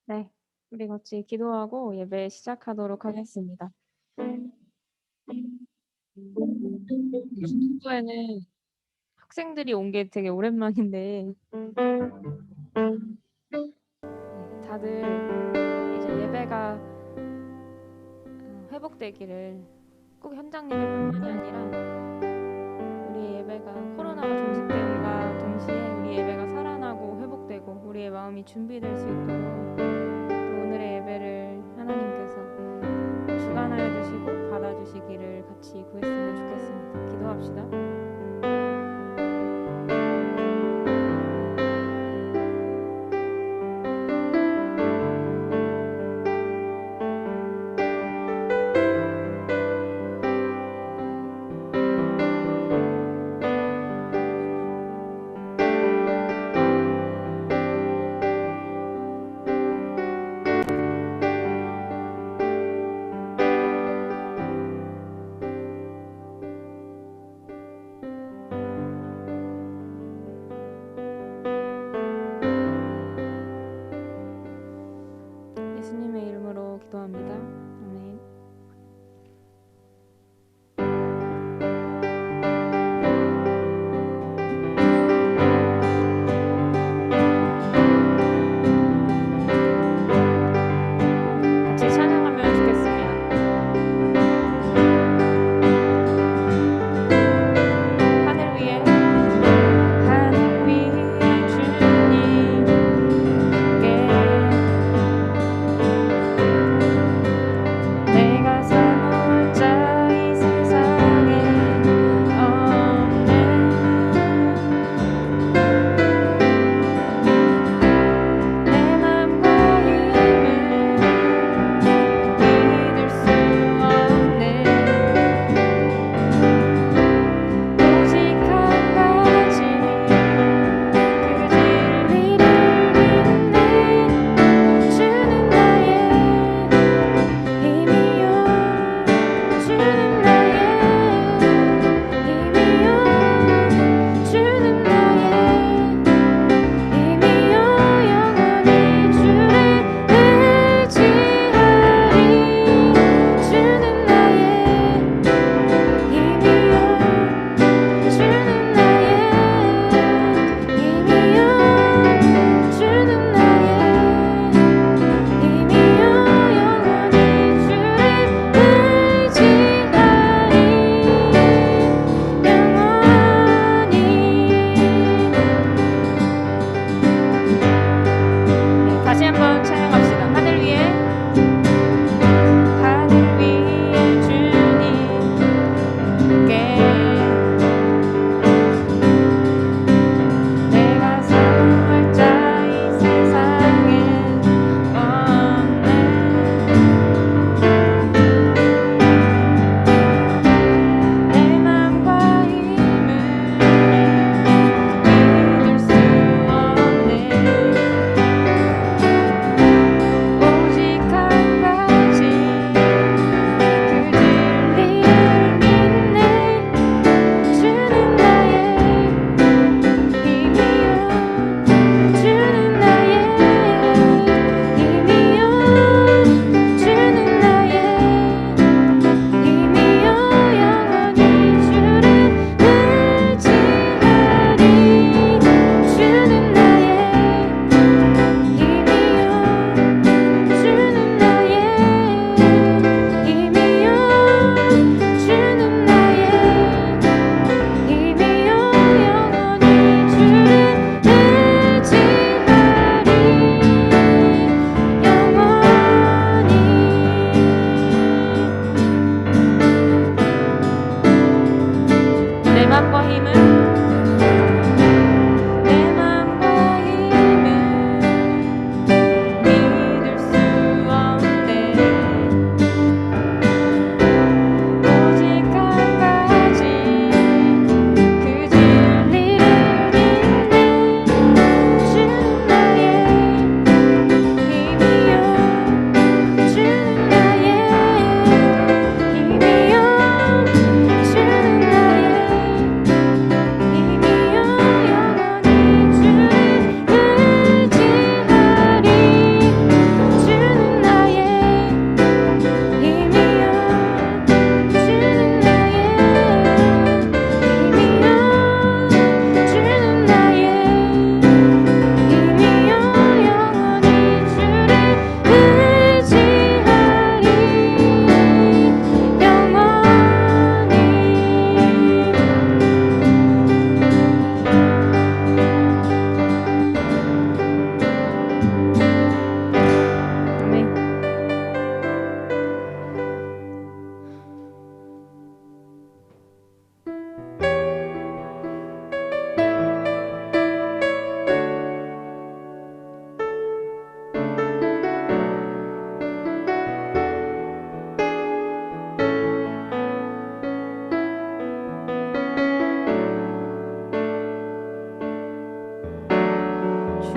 네. 우리 같이 기도하고 예배 시작하도록 하겠습니다. 유튜브에는 학생들이 온 게 되게 오랜만인데 다들 이제 예배가 회복되기를 꼭 현장 예배뿐만이 아니라 우리의 예배가 코로나가 종식됨과 동시에 우리 예배가 살아나고 회복되고 우리의 마음이 준비될 수 있도록 또 오늘의 예배를 하나님께서 주관하여 주시고 받아주시기를 같이 구했으면 좋겠습니다. 기도합시다.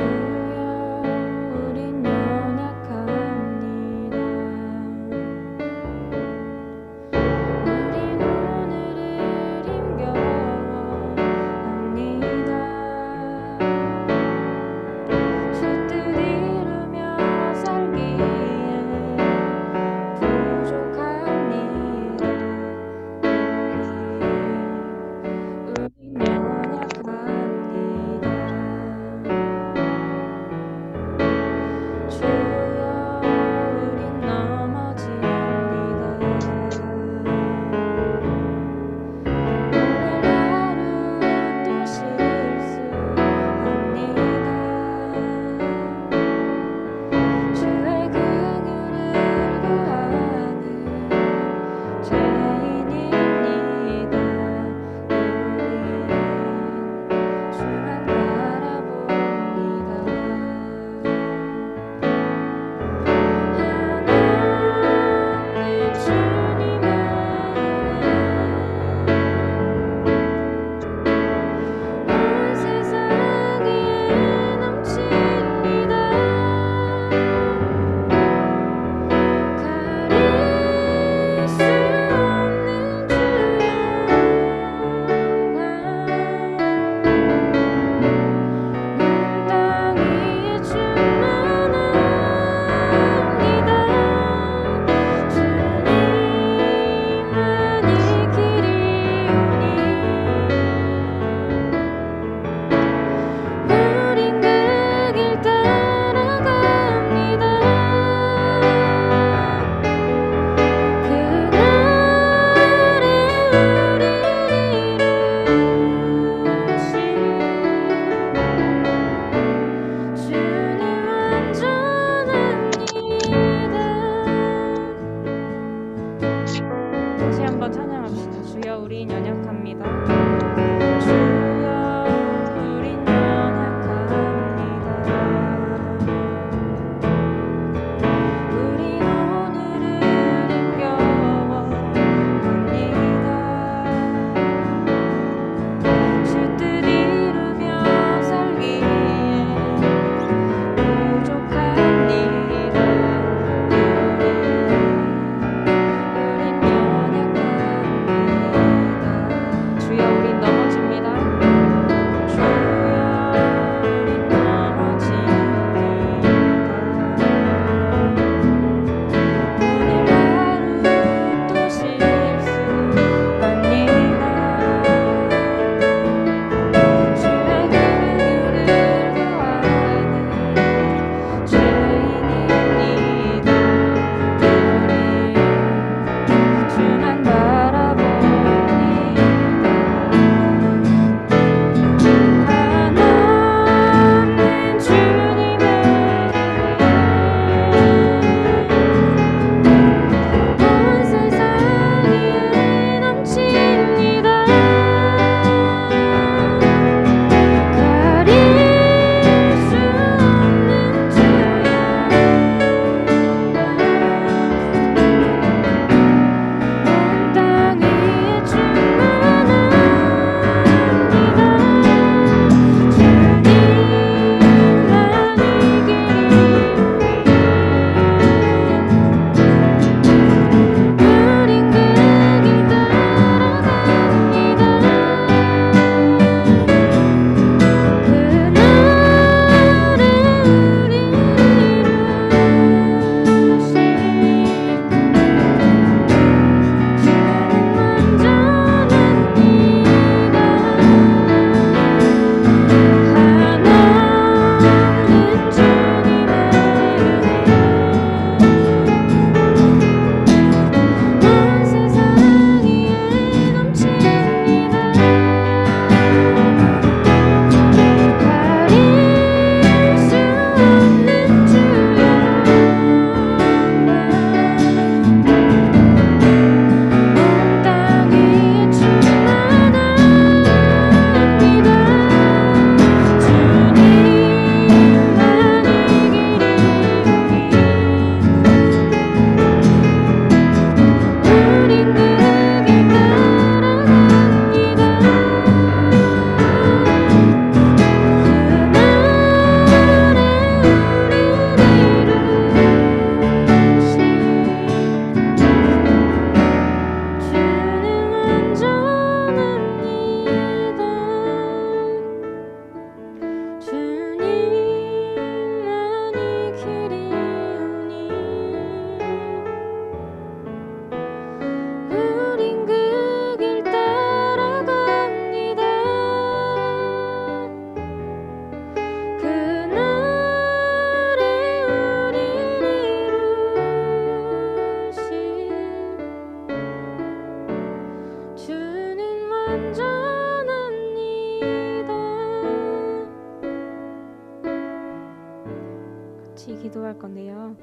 주여 우린 연약합니다. 우린 오늘을 힘겨워합니다. 주 뜻 이루며 살기에 부족합니다. 우린 연약합니다. 같이 기도할 건데요.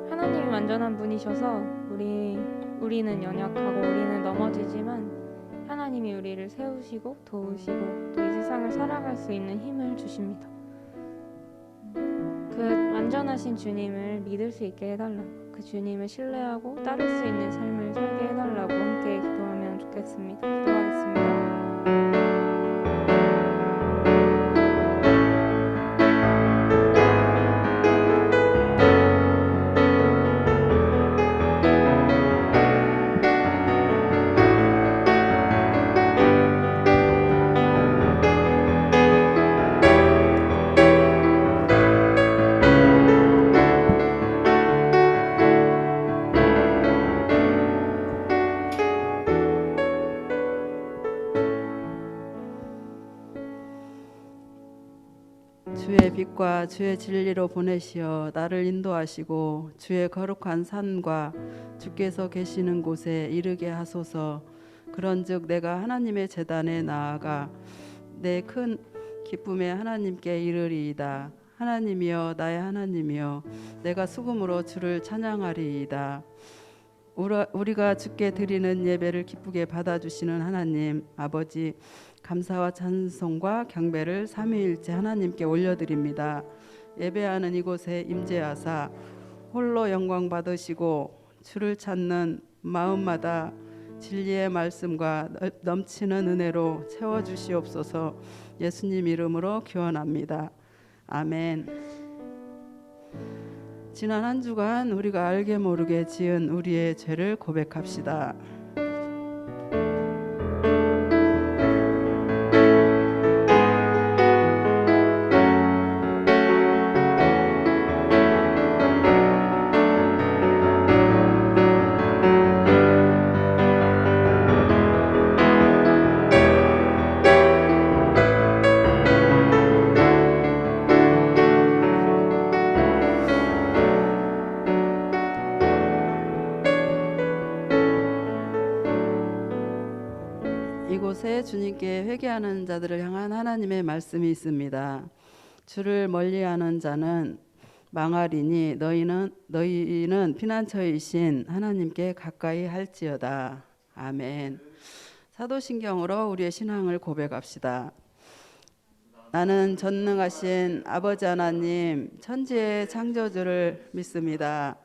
하나님이 완전한 분이셔서 우리는 연약하고 우리는 넘어지지만 하나님이 우리를 세우시고 도우시고 또 이 세상을 살아갈 수 있는 힘을 주십니다. 그 완전하신 주님을 믿을 수 있게 해달라고, 그 주님을 신뢰하고 따를 수 있는 삶을 살게 해달라고 함께 기도하면 좋겠습니다. 기도하겠습니다. 주의 빛과 주의 진리로 보내시어 나를 인도하시고 주의 거룩한 산과 주께서 계시는 곳에 이르게 하소서. 그런즉 내가 하나님의 제단에 나아가 내 큰 기쁨에 하나님께 이르리이다. 하나님이여 나의 하나님이여 내가 수금으로 주를 찬양하리이다. 우리가 주께 드리는 예배를 기쁘게 받아주시는 하나님 아버지, 감사와 찬송과 경배를 삼위일체 하나님께 올려드립니다. 예배하는 이곳에 임재하사 홀로 영광 받으시고 주를 찾는 마음마다 진리의 말씀과 넘치는 은혜로 채워주시옵소서. 예수님 이름으로 기원합니다. 아멘. 지난 한 주간 우리가 알게 모르게 지은 우리의 죄를 고백합시다. 이곳에 주님께 회개하는 자들을 향한 하나님의 말씀이 있습니다. 주를 멀리하는 자는 망하리니 너희는 피난처이신 하나님께 가까이 할지어다. 아멘. 사도신경으로 우리의 신앙을 고백합시다. 나는 전능하신 아버지 하나님 천지의 창조주를 믿습니다.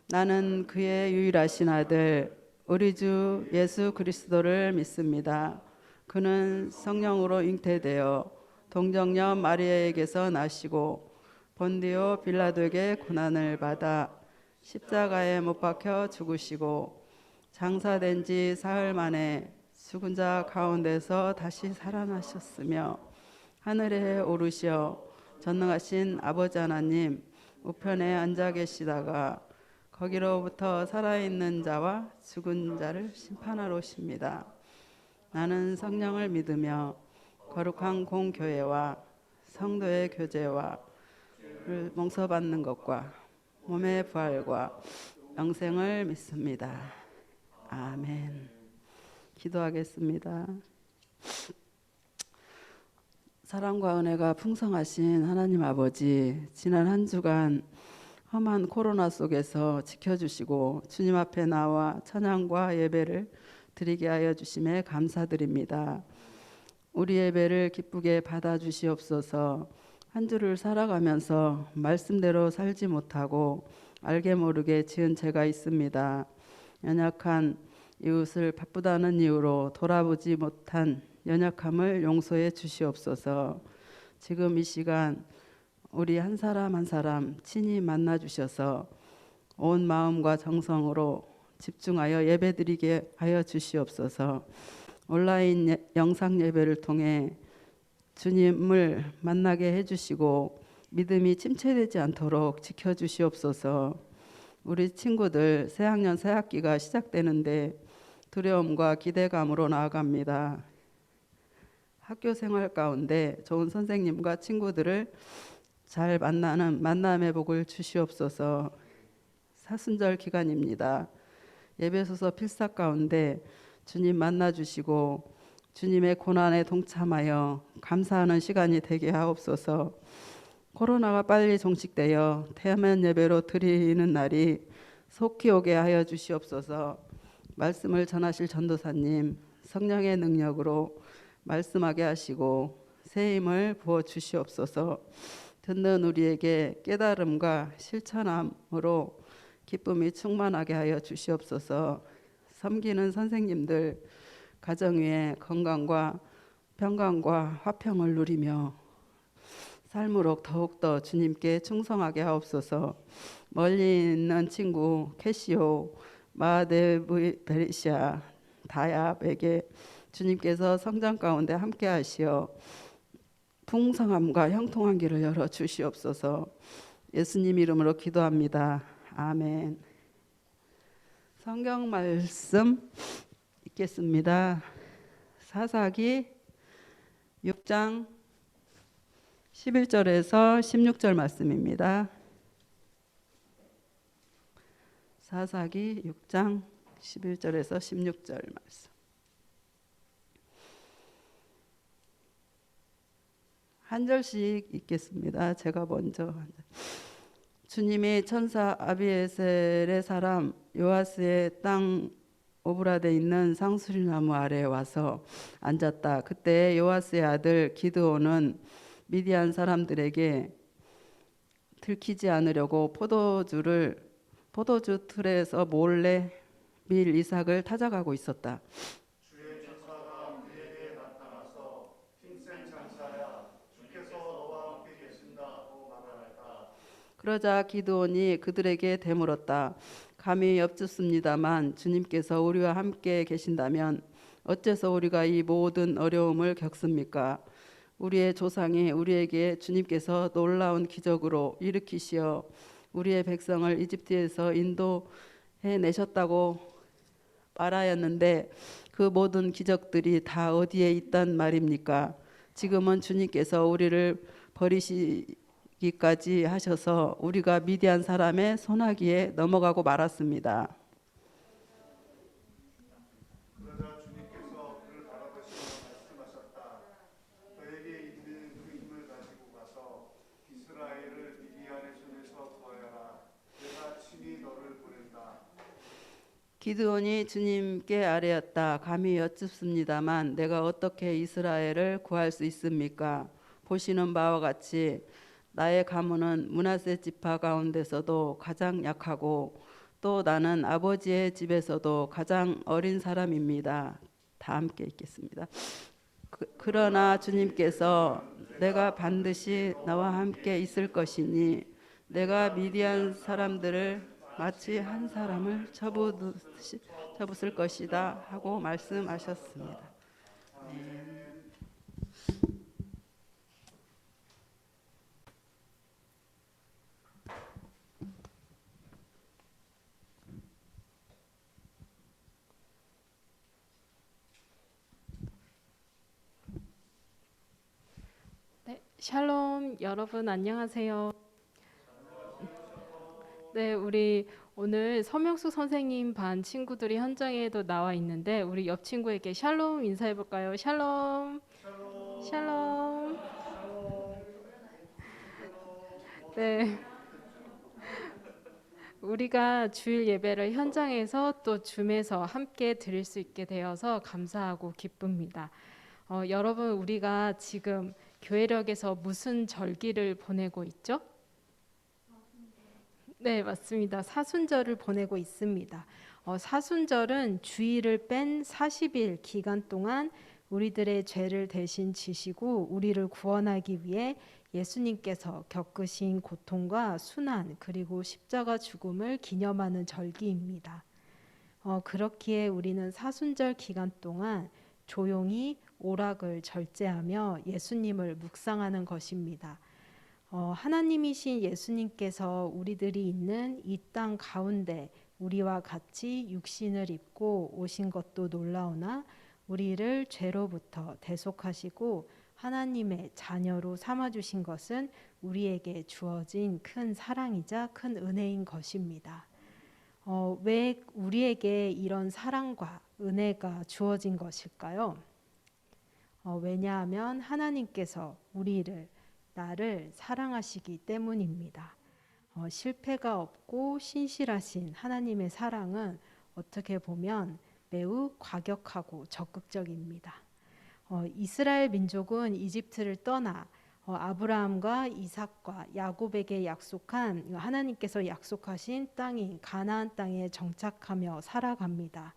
나는 그의 유일하신 아들 우리 주 예수 그리스도를 믿습니다. 그는 성령으로 잉태되어 동정녀 마리아에게서 나시고 본디오 빌라도에게 고난을 받아 십자가에 못 박혀 죽으시고 장사된 지 사흘 만에 죽은 자 가운데서 다시 살아나셨으며 하늘에 오르시어 전능하신 아버지 하나님 우편에 앉아 계시다가 거기로부터 살아있는 자와 죽은 자를 심판하러 오십니다. 나는 성령을 믿으며 거룩한 공교회와 성도의 교제와 용서받는 것과 몸의 부활과 영생을 믿습니다. 아멘. 기도하겠습니다. 사랑과 은혜가 풍성하신 하나님 아버지, 지난 한 주간 험한 코로나 속에서 지켜주시고 주님 앞에 나와 찬양과 예배를 드리게 하여 주심에 감사드립니다. 우리 예배를 기쁘게 받아주시옵소서. 한 주를 살아가면서 말씀대로 살지 못하고 알게 모르게 지은 죄가 있습니다. 연약한 이웃을 바쁘다는 이유로 돌아보지 못한 연약함을 용서해 주시옵소서. 지금 이 시간 우리 한 사람 한 사람 친히 만나 주셔서 온 마음과 정성으로 집중하여 예배드리게 하여 주시옵소서. 온라인 영상 예배를 통해 주님을 만나게 해주시고 믿음이 침체되지 않도록 지켜주시옵소서. 우리 친구들 새학년 새학기가 시작되는데 두려움과 기대감으로 나아갑니다. 학교 생활 가운데 좋은 선생님과 친구들을 잘 만나는 만남의 복을 주시옵소서. 사순절 기간입니다. 예배소서 필사 가운데 주님 만나주시고 주님의 고난에 동참하여 감사하는 시간이 되게 하옵소서. 코로나가 빨리 종식되어 태아면 예배로 드리는 날이 속히 오게 하여 주시옵소서. 말씀을 전하실 전도사님 성령의 능력으로 말씀하게 하시고 새 힘을 부어 주시옵소서. 듣는 우리에게 깨달음과 실천함으로 기쁨이 충만하게 하여 주시옵소서. 섬기는 선생님들 가정 위에 건강과 평강과 화평을 누리며 삶으로 더욱더 주님께 충성하게 하옵소서. 멀리 있는 친구 캐시오 마데베리시아 다야에게 주님께서 성장 가운데 함께 하시어 풍성함과 형통한 길을 열어 주시옵소서. 예수님 이름으로 기도합니다. 아멘. 성경 말씀 읽겠습니다. 사사기 6장 11절에서 16절 말씀입니다. 사사기 6장 11절에서 16절 말씀. 한 절씩 읽겠습니다. 제가 먼저. 주님이 천사 아비에셀의 사람 요아스의 땅 오브라데 있는 상수리나무 아래에 와서 앉았다. 그때 요아스의 아들 기드온은 미디안 사람들에게 들키지 않으려고 포도주 틀에서 몰래 밀 이삭을 타작하고 있었다. 주의 천사가 그에게 나타나서 핑센 장사야 주께서 너와 함께 계신다고 말하였다. 그러자 기드온이 그들에게 되물었다. 감히 엽죽습니다만 주님께서 우리와 함께 계신다면 어째서 우리가 이 모든 어려움을 겪습니까? 우리의 조상이 우리에게 주님께서 놀라운 기적으로 일으키시어 우리의 백성을 이집트에서 인도해 내셨다고 말하였는데 그 모든 기적들이 다 어디에 있단 말입니까? 지금은 주님께서 우리를 버리시기까지 하셔서 우리가 미디안 사람의 손아귀에 넘어가고 말았습니다. 그러자 주님께서 그를 바라보시며 말씀하셨다. 너에게 있는 그 힘을 가지고 가서 이스라엘을 미디안의 손에서 구하여라. 내가 친히 너를 보낸다. 기드온이 주님께 아뢰었다. 감히 여쭙습니다만 내가 어떻게 이스라엘을 구할 수 있습니까? 보시는 바와 같이 나의 가문은 므낫세 지파 가운데서도 가장 약하고 또 나는 아버지의 집에서도 가장 어린 사람입니다. 다 함께 읽겠습니다. 그러나 주님께서 내가 반드시 나와 함께 있을 것이니 내가 미디안 사람들을 마치 한 사람을 쳐부술 것이다 하고 말씀하셨습니다. 네, 샬롬 여러분 안녕하세요. 네, 우리 오늘 서명수 선생님 반 친구들이 현장에도 나와 있는데 우리 옆 친구에게 샬롬 인사해 볼까요? 샬롬. 샬롬. 네. 우리가 주일 예배를 현장에서 또 줌에서 함께 드릴 수 있게 되어서 감사하고 기쁩니다. 여러분 우리가 지금 교회력에서 무슨 절기를 보내고 있죠? 네, 맞습니다. 사순절을 보내고 있습니다. 사순절은 주일을 뺀 40일 기간 동안 우리들의 죄를 대신 지시고 우리를 구원하기 위해 예수님께서 겪으신 고통과 순환 그리고 십자가 죽음을 기념하는 절기입니다. 그렇기에 우리는 사순절 기간 동안 조용히 오락을 절제하며 예수님을 묵상하는 것입니다. 하나님이신 예수님께서 우리들이 있는 이 땅 가운데 우리와 같이 육신을 입고 오신 것도 놀라우나 우리를 죄로부터 대속하시고 하나님의 자녀로 삼아주신 것은 우리에게 주어진 큰 사랑이자 큰 은혜인 것입니다. 왜 우리에게 이런 사랑과 은혜가 주어진 것일까요? 왜냐하면 하나님께서 우리를 나를 사랑하시기 때문입니다. 실패가 없고 신실하신 하나님의 사랑은 어떻게 보면 매우 과격하고 적극적입니다. 이스라엘 민족은 이집트를 떠나 아브라함과 이삭과 야곱에게 약속한 하나님께서 약속하신 땅인 가나안 땅에 정착하며 살아갑니다.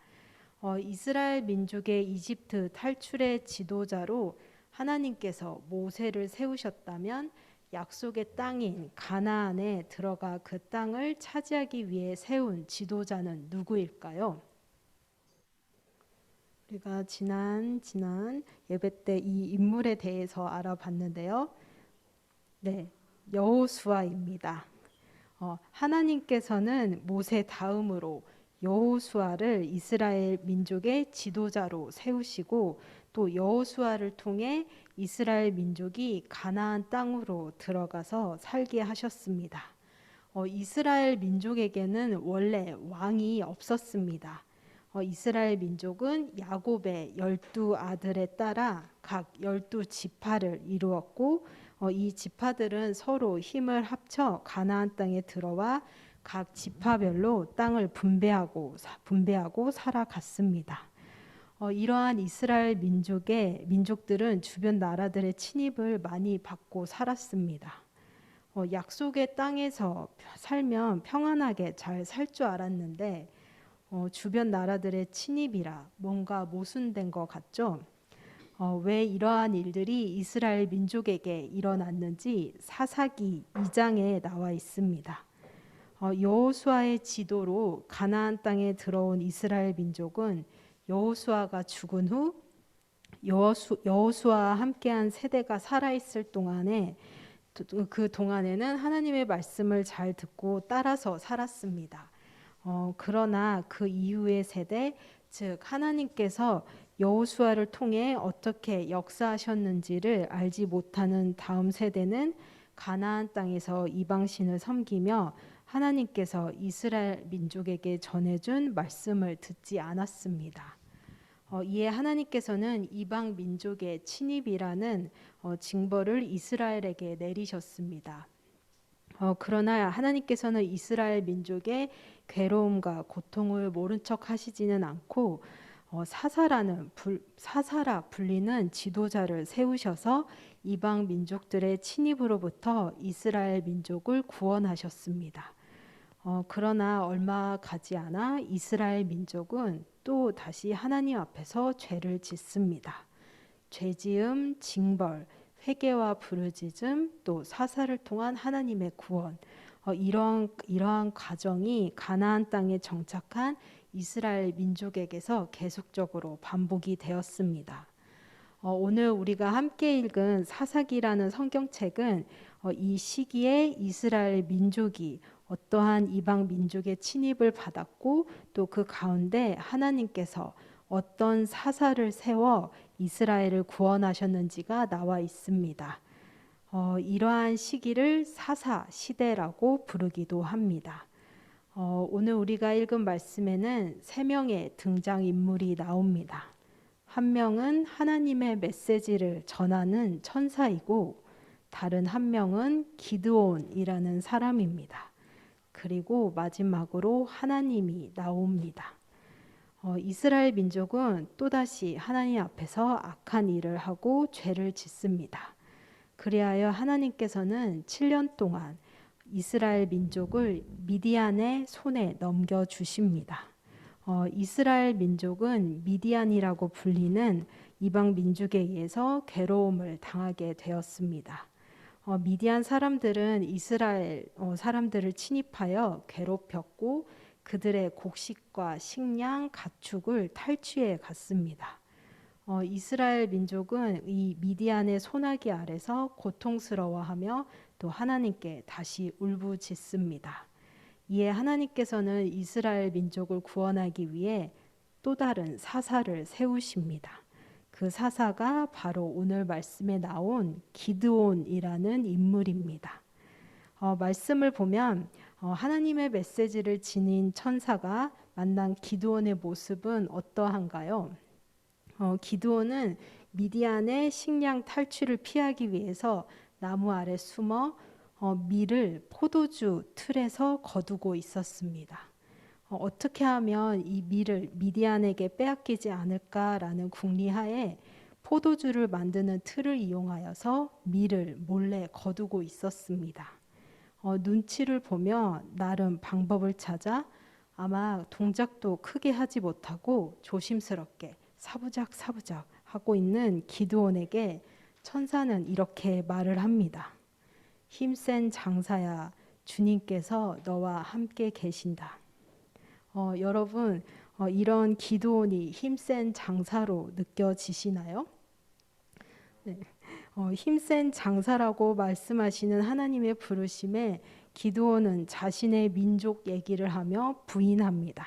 이스라엘 민족의 이집트 탈출의 지도자로 하나님께서 모세를 세우셨다면 약속의 땅인 가나안에 들어가 그 땅을 차지하기 위해 세운 지도자는 누구일까요? 우리가 지난 예배 때 이 인물에 대해서 알아봤는데요. 네, 여호수아입니다. 하나님께서는 모세 다음으로 여호수아를 이스라엘 민족의 지도자로 세우시고 또 여호수아를 통해 이스라엘 민족이 가나안 땅으로 들어가서 살게 하셨습니다. 이스라엘 민족에게는 원래 왕이 없었습니다. 이스라엘 민족은 야곱의 12아들에 따라 각 12지파를 이루었고 이 지파들은 서로 힘을 합쳐 가나안 땅에 들어와 각 지파별로 땅을 분배하고 살아갔습니다. 이러한 이스라엘 민족들은 주변 나라들의 침입을 많이 받고 살았습니다. 약속의 땅에서 살면 평안하게 잘 살 줄 알았는데 주변 나라들의 침입이라 뭔가 모순된 것 같죠? 왜 이러한 일들이 이스라엘 민족에게 일어났는지 사사기 2장에 나와 있습니다. 여호수아의 지도로 가나안 땅에 들어온 이스라엘 민족은 여호수아가 죽은 후 여호수아와 함께한 세대가 살아있을 동안에 그 동안에는 하나님의 말씀을 잘 듣고 따라서 살았습니다. 그러나 그 이후의 세대, 즉 하나님께서 여호수아를 통해 어떻게 역사하셨는지를 알지 못하는 다음 세대는 가나안 땅에서 이방신을 섬기며 하나님께서 이스라엘 민족에게 전해준 말씀을 듣지 않았습니다. 이에 하나님께서는 이방 민족의 침입이라는 징벌을 이스라엘에게 내리셨습니다. 그러나 하나님께서는 이스라엘 민족의 괴로움과 고통을 모른 척 하시지는 않고 사사라 불리는 지도자를 세우셔서 이방 민족들의 침입으로부터 이스라엘 민족을 구원하셨습니다. 그러나 얼마 가지 않아 이스라엘 민족은 또 다시 하나님 앞에서 죄를 짓습니다. 죄지음, 징벌, 회개와 부르짖음, 또 사사를 통한 하나님의 구원, 이러한 과정이 가나안 땅에 정착한 이스라엘 민족에게서 계속적으로 반복이 되었습니다. 오늘 우리가 함께 읽은 사사기라는 성경책은 이 시기에 이스라엘 민족이 어떠한 이방 민족의 침입을 받았고 또 그 가운데 하나님께서 어떤 사사를 세워 이스라엘을 구원하셨는지가 나와 있습니다. 이러한 시기를 사사 시대라고 부르기도 합니다. 오늘 우리가 읽은 말씀에는 3명의 등장인물이 나옵니다. 한 명은 하나님의 메시지를 전하는 천사이고 다른 한 명은 기드온이라는 사람입니다. 그리고 마지막으로 하나님이 나옵니다. 이스라엘 민족은 또다시 하나님 앞에서 악한 일을 하고 죄를 짓습니다. 그리하여 하나님께서는 7년 동안 이스라엘 민족을 미디안의 손에 넘겨주십니다. 이스라엘 민족은 미디안이라고 불리는 이방 민족에 의해서 괴로움을 당하게 되었습니다. 미디안 사람들은 이스라엘 사람들을 침입하여 괴롭혔고 그들의 곡식과 식량, 가축을 탈취해 갔습니다. 이스라엘 민족은 이 미디안의 손아귀 아래서 고통스러워하며 또 하나님께 다시 울부짖습니다. 이에 하나님께서는 이스라엘 민족을 구원하기 위해 또 다른 사사를 세우십니다. 그 사사가 바로 오늘 말씀에 나온 기드온이라는 인물입니다. 말씀을 보면 하나님의 메시지를 지닌 천사가 만난 기드온의 모습은 어떠한가요? 기드온은 미디안의 식량 탈취를 피하기 위해서 나무 아래 숨어 밀을 포도주 틀에서 거두고 있었습니다. 어떻게 하면 이 밀을 미디안에게 빼앗기지 않을까라는 궁리하에 포도주를 만드는 틀을 이용하여서 밀을 몰래 거두고 있었습니다. 눈치를 보며 나름 방법을 찾아 아마 동작도 크게 하지 못하고 조심스럽게 사부작 하고 있는 기드온에게 천사는 이렇게 말을 합니다. 힘센 장사야, 주님께서 너와 함께 계신다. 여러분, 이런 기드온이 힘센 장사로 느껴지시나요? 네. 힘센 장사라고 말씀하시는 하나님의 부르심에 기드온은 자신의 민족 얘기를 하며 부인합니다.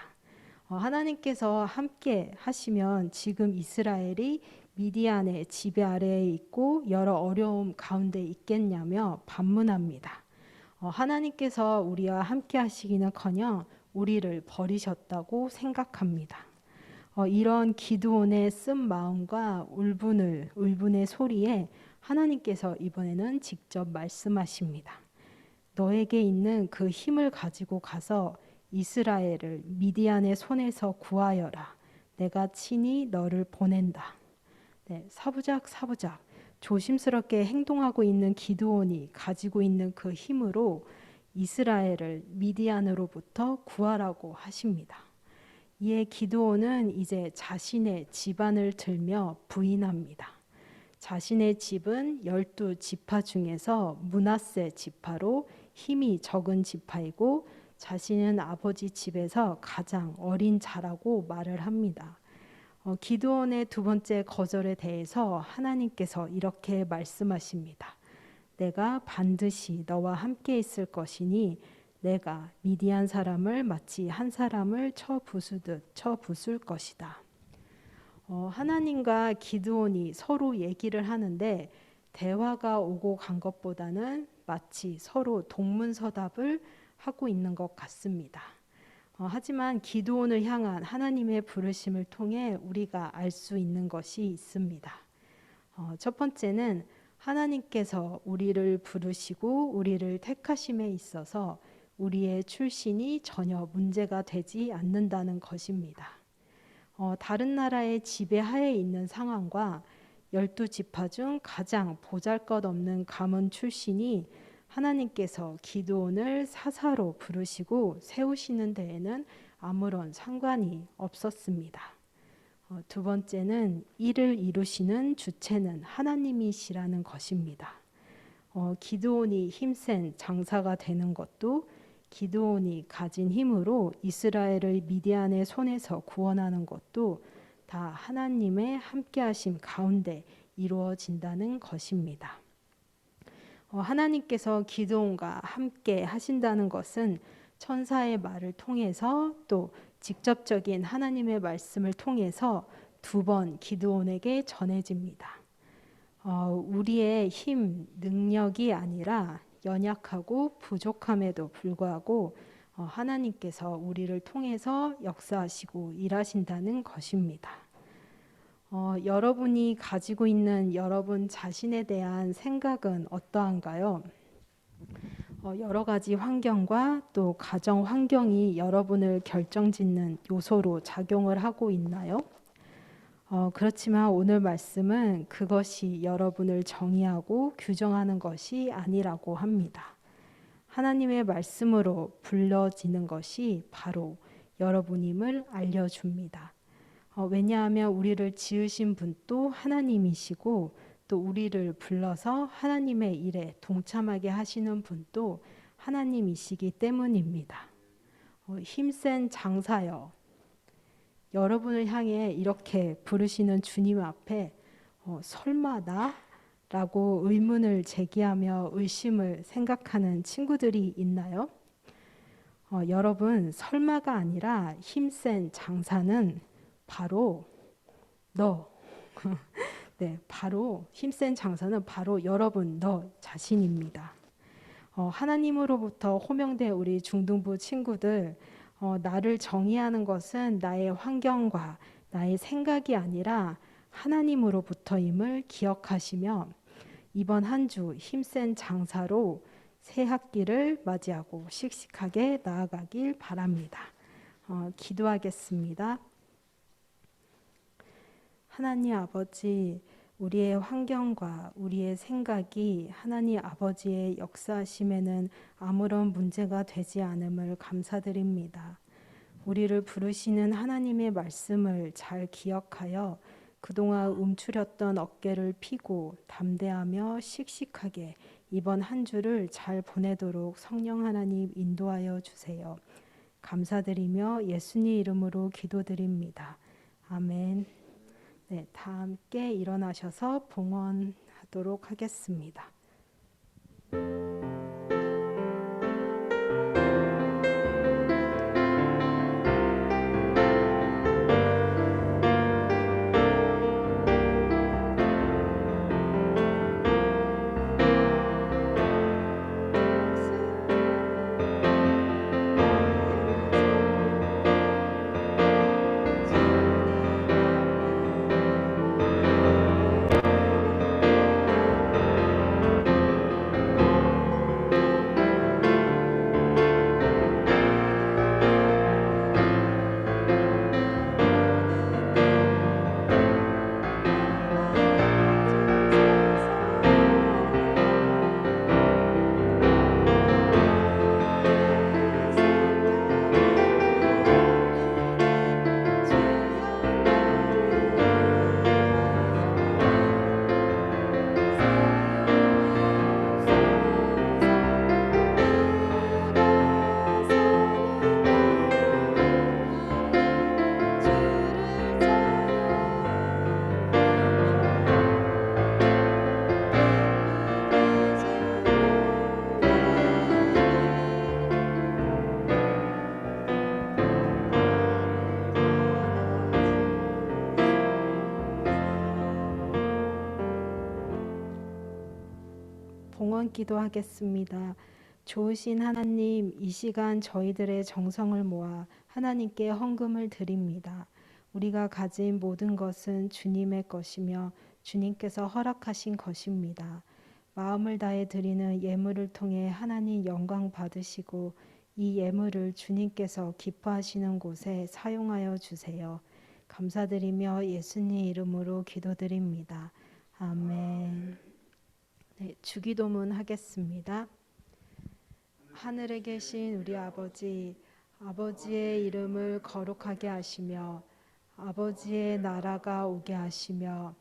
하나님께서 함께 하시면 지금 이스라엘이 미디안의 지배 아래에 있고 여러 어려움 가운데 있겠냐며 반문합니다. 하나님께서 우리와 함께 하시기는커녕 우리를 버리셨다고 생각합니다. 이런 기드온의 쓴 마음과 울분의 소리에 하나님께서 이번에는 직접 말씀하십니다. 너에게 있는 그 힘을 가지고 가서 이스라엘을 미디안의 손에서 구하여라. 내가 친히 너를 보낸다. 네, 사부작 조심스럽게 행동하고 있는 기드온이 가지고 있는 그 힘으로 이스라엘을 미디안으로부터 구하라고 하십니다. 이에 기드온은 이제 자신의 집안을 들며 부인합니다. 자신의 집은 12지파 중에서 므낫세 지파로 힘이 적은 지파이고 자신은 아버지 집에서 가장 어린 자라고 말을 합니다. 기드온의 두 번째 거절에 대해서 하나님께서 이렇게 말씀하십니다. 내가 반드시 너와 함께 있을 것이니 내가 미디안 사람을 마치 한 사람을 쳐 부수듯 쳐 부술 것이다. 하나님과 기드온이 서로 얘기를 하는데 대화가 오고 간 것보다는 마치 서로 동문서답을 하고 있는 것 같습니다. 하지만 기드온을 향한 하나님의 부르심을 통해 우리가 알 수 있는 것이 있습니다. 첫 번째는 하나님께서 우리를 부르시고 우리를 택하심에 있어서 우리의 출신이 전혀 문제가 되지 않는다는 것입니다. 다른 나라의 지배하에 있는 상황과 12지파 중 가장 보잘것없는 가문 출신이 하나님께서 기드온을 사사로 부르시고 세우시는 데에는 아무런 상관이 없었습니다. 두 번째는 이를 이루시는 주체는 하나님이시라는 것입니다. 기드온이 힘센 장사가 되는 것도 기드온이 가진 힘으로 이스라엘을 미디안의 손에서 구원하는 것도 다 하나님의 함께하심 가운데 이루어진다는 것입니다. 하나님께서 기드온과 함께 하신다는 것은 천사의 말을 통해서 또 직접적인 하나님의 말씀을 통해서 두 번 기드온에게 전해집니다. 우리의 힘, 능력이 아니라 연약하고 부족함에도 불구하고 하나님께서 우리를 통해서 역사하시고 일하신다는 것입니다. 여러분이 가지고 있는 여러분 자신에 대한 생각은 어떠한가요? 여러 가지 환경과 또 가정 환경이 여러분을 결정짓는 요소로 작용을 하고 있나요? 그렇지만 오늘 말씀은 그것이 여러분을 정의하고 규정하는 것이 아니라고 합니다. 하나님의 말씀으로 불러지는 것이 바로 여러분임을 알려줍니다. 왜냐하면 우리를 지으신 분도 하나님이시고 또 우리를 불러서 하나님의 일에 동참하게 하시는 분도 하나님이시기 때문입니다. 힘센 장사여, 여러분을 향해 이렇게 부르시는 주님 앞에 설마 나? 라고 의문을 제기하며 의심을 생각하는 친구들이 있나요? 여러분, 설마가 아니라 힘센 장사는 바로 너. 네, 바로 힘센 장사는 바로 여러분, 너 자신입니다. 하나님으로부터 호명된 우리 중등부 친구들, 나를 정의하는 것은 나의 환경과 나의 생각이 아니라 하나님으로부터임을 기억하시며 이번 한 주 힘센 장사로 새 학기를 맞이하고 씩씩하게 나아가길 바랍니다. 기도하겠습니다. 하나님 아버지, 우리의 환경과 우리의 생각이 하나님 아버지의 역사하심에는 아무런 문제가 되지 않음을 감사드립니다. 우리를 부르시는 하나님의 말씀을 잘 기억하여 그동안 움츠렸던 어깨를 펴고 담대하며 씩씩하게 이번 한 주를 잘 보내도록 성령 하나님 인도하여 주세요. 감사드리며 예수님 이름으로 기도드립니다. 아멘. 네, 다 함께 일어나셔서 봉헌하도록 하겠습니다. 봉헌 기도하겠습니다. 좋으신 하나님, 이 시간 저희들의 정성을 모아 하나님께 헌금을 드립니다. 우리가 가진 모든 것은 주님의 것이며 주님께서 허락하신 것입니다. 마음을 다해 드리는 예물을 통해 하나님 영광 받으시고 이 예물을 주님께서 기뻐하시는 곳에 사용하여 주세요. 감사드리며 예수님 이름으로 기도드립니다. 아멘. 네, 주기도문 하겠습니다. 하늘에 계신 우리 아버지, 아버지의 이름을 거룩하게 하시며 아버지의 나라가 오게 하시며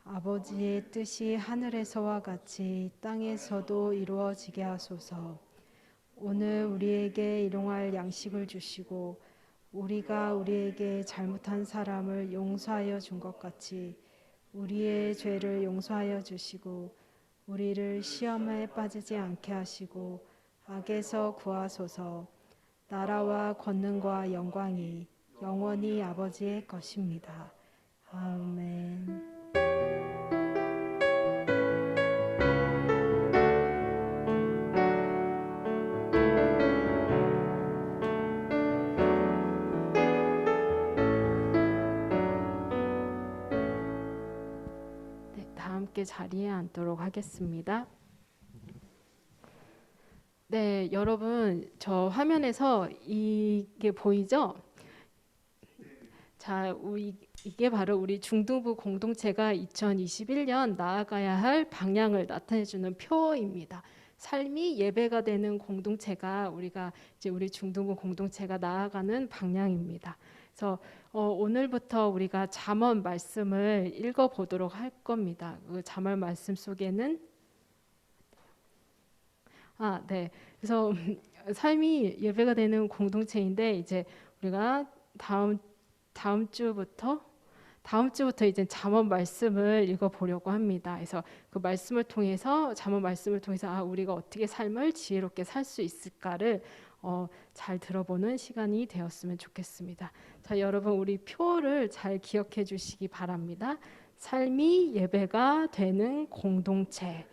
아버지의 뜻이 하늘에서와 같이 땅에서도 이루어지게 하소서. 오늘 우리에게 일용할 양식을 주시고 우리가 우리에게 잘못한 사람을 용서하여 준 것 같이 우리의 죄를 용서하여 주시고 우리를 시험에 빠지지 않게 하시고 악에서 구하소서. 나라와 권능과 영광이 영원히 아버지의 것입니다. 아멘. 함께 자리에 앉도록 하겠습니다. 네, 여러분 저 화면에서 이게 보이죠? 자, 이게 바로 우리 중등부 공동체가 2021년 나아가야 할 방향을 나타내주는 표입니다. 삶이 예배가 되는 공동체가 우리가 이제 우리 중등부 공동체가 나아가는 방향입니다. 그래서 오늘부터 우리가 잠언 말씀을 읽어보도록 할 겁니다. 그 잠언 말씀 속에는 네. 그래서 삶이 예배가 되는 공동체인데 이제 우리가 다음 주부터 이제 잠언 말씀을 읽어보려고 합니다. 그래서 그 말씀을 통해서 잠언 말씀을 통해서 우리가 어떻게 삶을 지혜롭게 살 수 있을까를 잘 들어보는 시간이 되었으면 좋겠습니다. 자, 여러분 우리 표를 잘 기억해 주시기 바랍니다. 삶이 예배가 되는 공동체가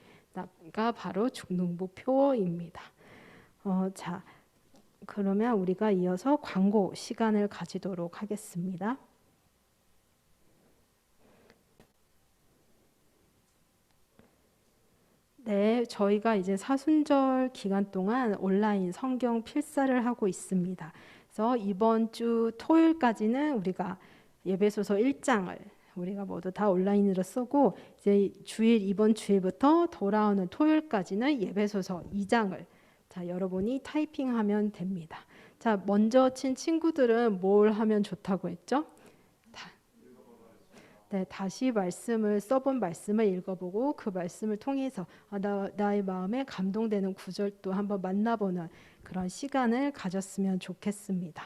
바로 중등부 표입니다. 자, 그러면 우리가 이어서 광고 시간을 가지도록 하겠습니다. 네, 저희가 이제 사순절 기간 동안 온라인 성경 필사를 하고 있습니다. 그래서 이번 주 토요일까지는 우리가 예배소서 1장을 우리가 모두 다 온라인으로 쓰고 이제 이번 주일부터 돌아오는 토요일까지는 예배소서 2장을 자, 여러분이 타이핑하면 됩니다. 자, 먼저 친 친구들은 뭘 하면 좋다고 했죠? 네, 다시 말씀을 써본 말씀을 읽어보고 그 말씀을 통해서 나의 마음에 감동되는 구절도 한번 만나보는 그런 시간을 가졌으면 좋겠습니다.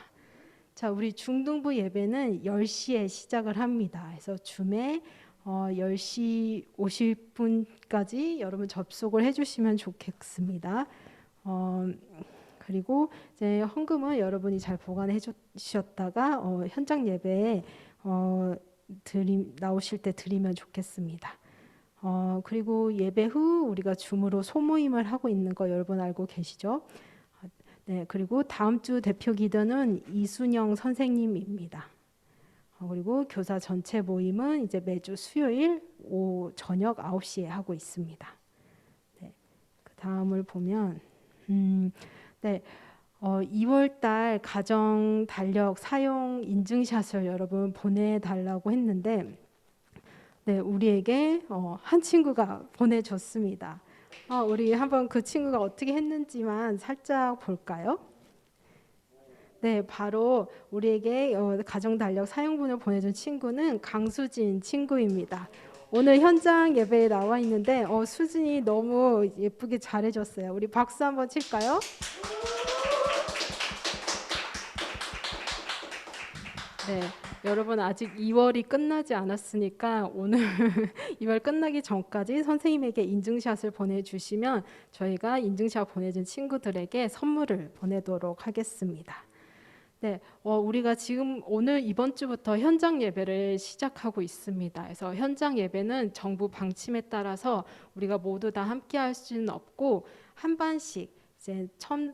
자, 우리 중등부 예배는 10시에 시작을 합니다. 그래서 줌에 10시 50분까지 여러분 접속을 해주시면 좋겠습니다. 그리고 이제 헌금은 여러분이 잘 보관해 주셨다가 현장 예배에 나오실 때 드리면 좋겠습니다. 그리고 예배 후 우리가 줌으로 소모임을 하고 있는 거 여러분 알고 계시죠? 네, 그리고 다음 주 대표 기도는 이순영 선생님입니다. 그리고 교사 전체 모임은 이제 매주 수요일 저녁 9시에 하고 있습니다. 네, 그 다음을 보면 네. 2월달 가정 달력 사용 인증샷을 여러분 보내달라고 했는데 네, 우리에게 한 친구가 보내줬습니다. 우리 한번 그 친구가 어떻게 했는지만 살짝 볼까요? 네, 바로 우리에게 가정 달력 사용본을 보내준 친구는 강수진 친구입니다. 오늘 현장 예배에 나와 있는데 수진이 너무 예쁘게 잘해줬어요. 우리 박수 한번 칠까요? 네, 여러분 아직 2월이 끝나지 않았으니까 오늘 2월 끝나기 전까지 선생님에게 인증샷을 보내주시면 저희가 인증샷 보내준 친구들에게 선물을 보내도록 하겠습니다. 네, 우리가 지금 오늘 이번 주부터 현장 예배를 시작하고 있습니다. 그래서 현장 예배는 정부 방침에 따라서 우리가 모두 다 함께할 수는 없고 한 반씩 이제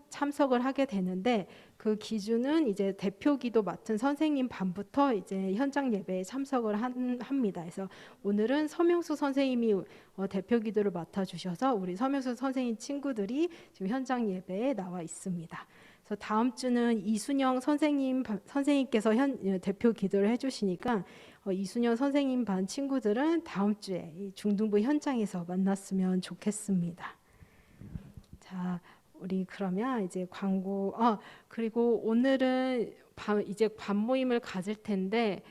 참석을 하게 되는데 그 기준은 이제 대표 기도 맡은 선생님 반부터 이제 현장 예배에 참석을 합니다. 그래서 오늘은 서명수 선생님이 대표 기도를 맡아 주셔서 우리 서명수 선생님 친구들이 지금 현장 예배에 나와 있습니다. 그래서 다음 주는 이순영 선생님께서 대표 기도를 해주시니까 이순영 선생님 반 친구들은 다음 주에 이 중등부 현장에서 만났으면 좋겠습니다. 자, 우리 그러면 이제 광고 그리고 오늘은 이제 반 모임을 가질 텐데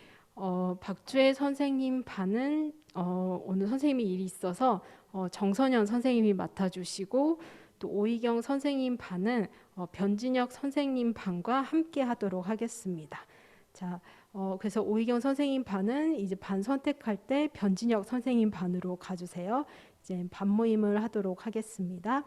박주혜 선생님 반은 오늘 선생님이 일이 있어서 정선현 선생님이 맡아주시고 또 오희경 선생님 반은 변진혁 선생님 반과 함께 하도록 하겠습니다. 자, 그래서 오희경 선생님 반은 이제 반 선택할 때 변진혁 선생님 반으로 가주세요. 이제 반 모임을 하도록 하겠습니다.